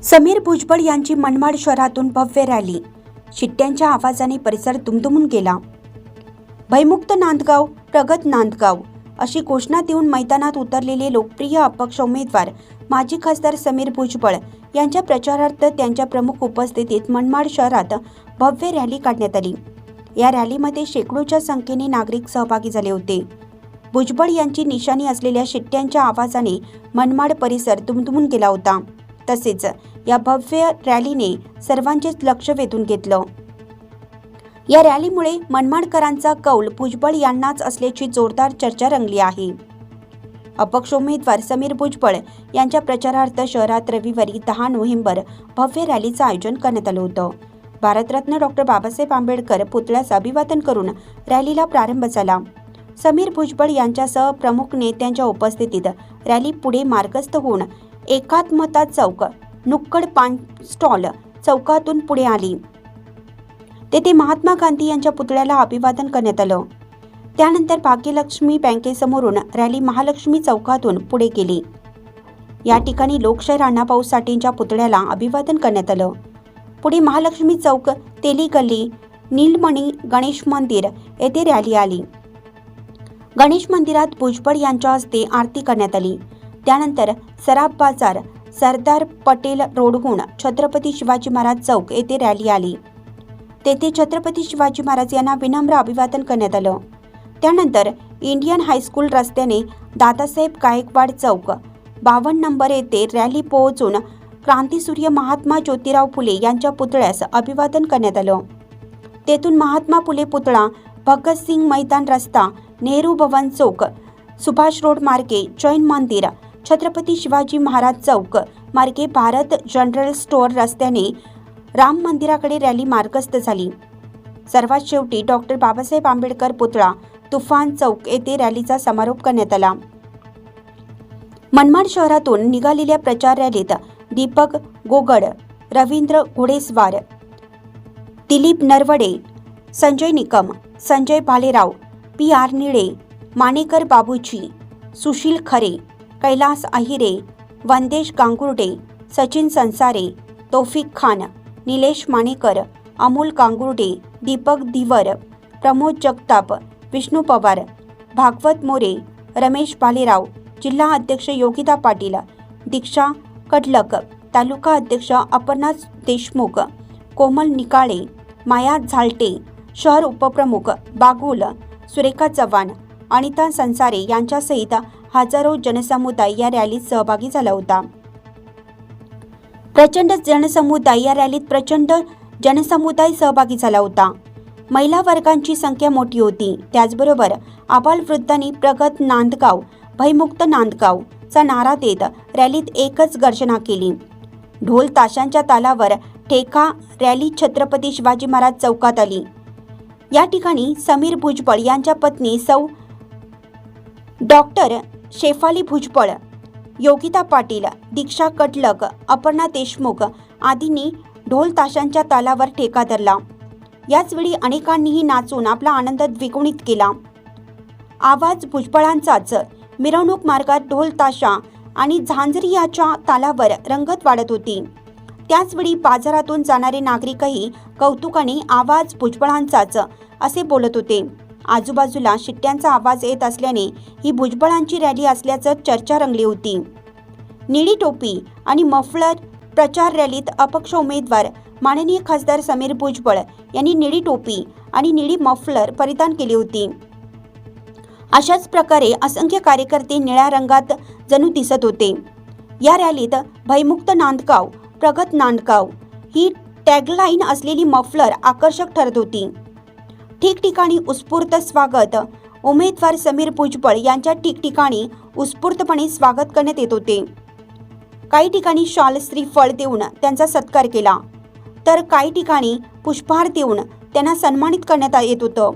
समीर भुजबळ यांची मनमाड शहरातून भव्य रॅली. शिट्ट्यांच्या आवाजाने परिसर दुमदुमून गेला. भयमुक्त नांदगाव, प्रगत नांदगाव अशी घोषणा देऊन मैदानात उतरलेले लोकप्रिय अपक्ष उमेदवार माजी खासदार समीर भुजबळ यांच्या प्रचारार्थ त्यांच्या प्रमुख उपस्थितीत मनमाड शहरात भव्य रॅली काढण्यात आली. या रॅलीमध्ये शेकडोच्या संख्येने नागरिक सहभागी झाले होते. भुजबळ यांची निशाणी असलेल्या शिट्ट्यांच्या आवाजाने मनमाड परिसर दुमदुमून गेला होता. तसेच या भव्य रॅलीने सर्वांचेच लक्ष वेधून घेतलं. या रॅलीमुळे मनमाडकरांचा कौल भुजबळ यांनाच असल्याची जोरदार चर्चा रंगली आहे. अपक्ष उमेदवार समीर भुजबळ यांच्या प्रचारार्थ शहरात रविवारी 10 नोव्हेंबर भव्य रॅलीचं आयोजन करण्यात आलं होतं. भारतरत्न डॉ. बाबासाहेब आंबेडकर पुतळ्यास अभिवादन करून रॅलीला प्रारंभ झाला. समीर भुजबळ यांच्यासह प्रमुख नेत्यांच्या उपस्थितीत रॅली पुढे मार्गस्थ होऊन एकात्मता चौक, नुक्कड पान स्टॉल चौकातून पुढे आली. तेथे महात्मा गांधी यांच्या पुतळ्याला अभिवादन करण्यात आलं. त्यानंतर भाग्यलक्ष्मी बँकेसमोरून रॅली महालक्ष्मी चौकातून पुढे गेली. या ठिकाणी लोकशाहीर अण्णाभाऊ साठेंच्या पुतळ्याला अभिवादन करण्यात आलं. पुढे महालक्ष्मी चौक, तेली गल्ली, नीलमणी गणेश मंदिर येथे रॅली आली. गणेश मंदिरात भुजबळ यांच्या हस्ते आरती करण्यात आली. त्यानंतर सराफ बाजार, सरदार पटेल रोडहून छत्रपती शिवाजी महाराज चौक येथे रॅली आली. तेथे छत्रपती शिवाजी महाराज यांना विनम्र अभिवादन करण्यात आलं. त्यानंतर इंडियन हायस्कूल रस्त्याने दादासाहेब गायकवाड चौक 52 नंबर येथे रॅली पोहोचून क्रांतीसूर्य महात्मा ज्योतिराव फुले यांच्या पुतळ्यास अभिवादन करण्यात आलं. तेथून महात्मा फुले पुतळा, भगतसिंग मैदान रस्ता, नेहरू भवन चौक, सुभाष रोड मार्गे जैन मंदिर, छत्रपती शिवाजी महाराज चौक मार्गे भारत जनरल स्टोअर रस्त्याने राम मंदिराकडे रॅली मार्गस्थ झाली. सर्वात शेवटी डॉ. बाबासाहेब आंबेडकर पुतळा, तुफान चौक येथे रॅलीचा समारोप करण्यात आला. मनमाड शहरातून निघालेल्या प्रचार रॅलीत दीपक गोगड, रवींद्र घोडेस्वार, दिलीप नरवडे, संजय निकम, संजय भालेराव, PR निळे, मानेकर बाबूजी, सुशील खरे, कैलास अहिरे, वंदेश गांगुर्डे, सचिन संसारे, तौफिक खान, निलेश मानेकर, अमोल गांगुर्डे, दीपक धीवर, प्रमोद जगताप, विष्णू पवार, भागवत मोरे, रमेश भालेराव, जिल्हा अध्यक्ष योगिता पाटील, दीक्षा कडलक, तालुका अध्यक्ष अपर्णा देशमुख, कोमल निकाळे, माया झालटे, शहर उपप्रमुख बागुल, सुरेखा चव्हाण, अनिता संसारे यांच्यासहित हजारो जनसमुदाय या रॅलीत सहभागी झाला होता. प्रचंड जनसमुदाय सहभागी झाला होता. महिला वर्गांची संख्या मोठी होती. त्याचबरोबर आबालवृद्धांनी प्रगत नांदगाव, भयमुक्त नांदगाव चा नारा देत रॅलीत एकच गर्जना केली. ढोल ताशांच्या तालावर ठेका रॅली छत्रपती शिवाजी महाराज चौकात आली. या ठिकाणी समीर भुजबळ यांच्या पत्नी सौ डॉक्टर शेफाली भुजबळ, योगिता पाटील, दीक्षा कडलक, अपर्णा देशमुख आदींनी ढोल ताशांच्या तालावर ठेका धरला. याचवेळी अनेकांनीही नाचून आपला आनंद द्विगुणित केला. आवाज भुजबळांचाच. मिरवणूक मार्गात ढोल ताशा आणि झांजरियाच्या तालावर रंगत वाढत होती. त्याचवेळी बाजारातून जाणारे नागरिकही कौतुकाने आवाज भुजबळांचाच असे बोलत होते. आजूबाजूला शिट्ट्यांचा आवाज येत असल्याने ही भुजबळांची रॅली असल्याचं चर्चा रंगली होती. निळी टोपी आणि मफलर प्रचार रॅलीत अपक्ष उमेदवार माननीय खासदार समीर भुजबळ यांनी निळी टोपी आणि निळी मफलर परिधान केली होती. अशाच प्रकारे असंख्य कार्यकर्ते निळ्या रंगात जणू दिसत होते. या रॅलीत भयमुक्त नांदगाव, प्रगत नांदगाव ही टॅगलाईन असलेली मफलर आकर्षक ठरत होती. ठिकठिकाणी उत्स्फूर्त स्वागत. उमेदवार समीर भुजबळ यांच्या ठिकठिकाणी उत्स्फूर्तपणे स्वागत करण्यात येत होते. काही ठिकाणी शाल, श्रीफळ देऊन त्यांचा सत्कार केला, तर काही ठिकाणी पुष्पहार देऊन त्यांना सन्मानित करण्यात येत होतं.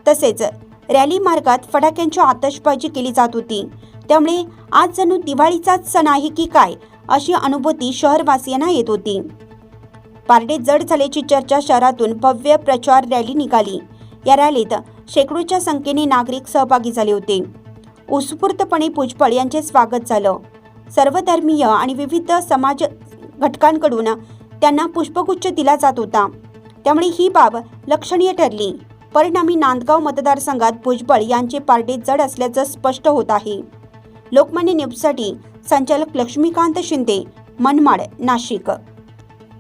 तसेच रॅली मार्गात फटाक्यांची आतषबाजी केली जात होती. त्यामुळे आज जणू दिवाळीचाच सण आहे की काय अशी अनुभूती शहरवासियांना येत होती. पारडे जड झाल्याची चर्चा शहरातून भव्य प्रचार रॅली निघाली. या रॅलीत शेकडोच्या संख्येने नागरिक सहभागी झाले होते. उत्स्फूर्तपणे भुजबळ यांचे स्वागत झालं. सर्वधर्मीय आणि विविध समाज घटकांकडून त्यांना पुष्पगुच्छ दिला जात होता, त्यामुळे ही बाब लक्षणीय ठरली. परिणामी नांदगाव मतदारसंघात भुजबळ यांचे पारडे जड असल्याचं स्पष्ट होत आहे. लोकमान्य न्यूजसाठी संचालक लक्ष्मीकांत शिंदे, मनमाड, नाशिक.